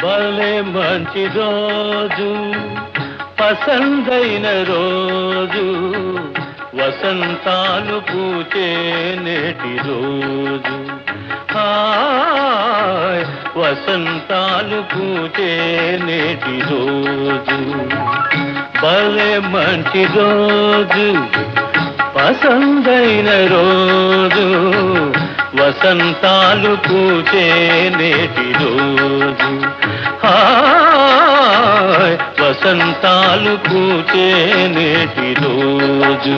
భలే మంచి రోజు, పసందైన రోజు, వసంతాలు పూచే నేటి రోజు. హాయ్ వసంతాలు పూచే నేటి రోజు. భలే మంచి రోజు, పసందైన రోజు, వసంతాలు పూచే నేటి రోజు. హాయ్ వసంతాలు పూచే నేటి రోజు.